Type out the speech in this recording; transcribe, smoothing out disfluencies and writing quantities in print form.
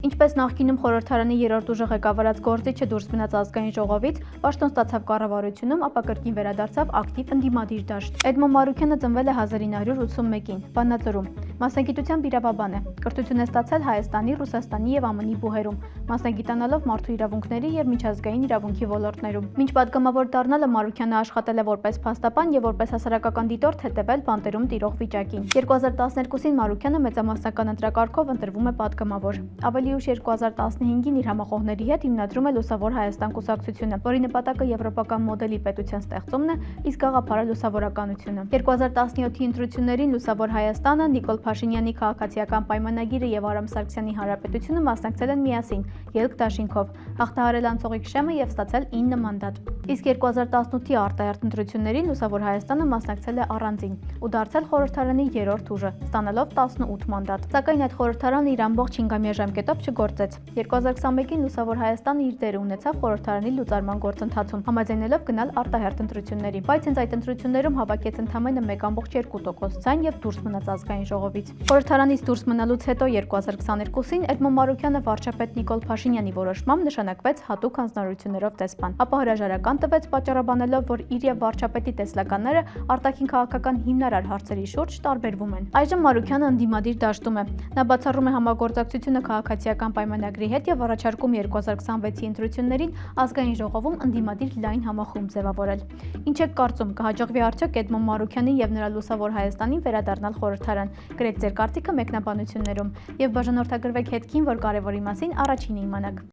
Ինչպես նախկինում խորհրդարանի երրորդ ուժը ղեկավարած գործիչը դուրս մնաց ազգային ժողովից, պաշտոն ստացավ կառավարությունում, ապա կրկին վերադարձավ ակտիվ ընդդիմադիր դաշտ։ Էդմոն Մարուքյանը ծնվել է 1981-ին, Վանաձորում, մասնագիտությամբ իրավաբան է, կրթություն է ստացել Հայաստանի, Ռուսաստանի և ԱՄՆ-ի բուհերում, մասնագիտանալով մարդու իրավունքների և միջազգային իրավունքի ոլորտներում։ Մինչ պատգամավոր դառնալը Մարուքյանը աշխատել է որպես փաստաբան և որպես հասարակական դիտորդ հետևել բանտերում տիրող վիճակին։ 2012-ին Մարուքյանը մեծամասնական ընտրակարգով ընտրվում է պատգամավոր։ Ավելի ուշ 2015-ին իր համախոհների հետ հիմնադրում է Լուսավոր Հայաստան կուսակցությունը, որի նպատակը եվրոպական մոդելի պետության ստեղծումն է, իսկ գաղափարը լուսավորականությունը։ 2017-ի ընտրություններին Լուսավոր Հայաստանը, Նիկոլ Փաշինյանի քաղաքացիական պայմանագիրը և Արամ Սարգսյանի հանրապետությունը մասնակցել են միասին, ելք դաշինքով, հաղթահարել անցողիկ շեմը և ստացել 9 մանդատ։ Իսկ 2018-ի արտահերթ ընտրություններին Լուսավոր Հայաստանը մասնակցել է առանձին ու դարձել խորհրդարանի երրորդ ուժը, ստանալով 18 մանդատ։ Սակայն այդ խորհրդարանը իր ամբողջ 5-ամյա ժամկետով չգործեց։ 2021-ին Լուսավոր Հայաստանը իր դերը ունեցավ խորհրդարանի լուծարման գործընթացում, համաձայնելով գնալ արտահերթ ընտրությունների, բայց հենց այդ ընտրություններում հավաքեց ընդամենը 1.2% ձայն և դուրս մնաց ազգային ժողովից։ Խորհրդարանից դուրս մնալուց հետո 2022-ին Էդմոն Մարուքյանը վարչապետ Նիկոլ Փաշինյանի որոշմամբ նշանակվեց հատուկ հանձնարարություններով դեսպան, ապա հրաժարական տվեց պատճառաբանելով, որ իր և վարչապետի տեսլականները արտաքին քաղաքական հիմնարար հարցերի շուրջ տարբերվում են։ Այժմ Մարուքյանը ընդդիմադիր դաշտում է։ Նա բացառում է համագործակցությունը քաղաքացիական պայմանագրի հետ և առաջարկում 2026-ի ընտրություններին ազգային ժողովում ընդդիմադիր լայն համախումբ ձևավորել։ Ինչ եք կարծում, կհաջողվի արդյոք Էդմոն Մարուքյանին և նրա Լուսավոր Հայաստանին վերադառնալ խորհրդարան։ Գրեք ձեր կարծիքը մեկնաբանություններում և բաժանորդագրվեք հետքին, որ կարևորի մասին առաջինը իմանաք։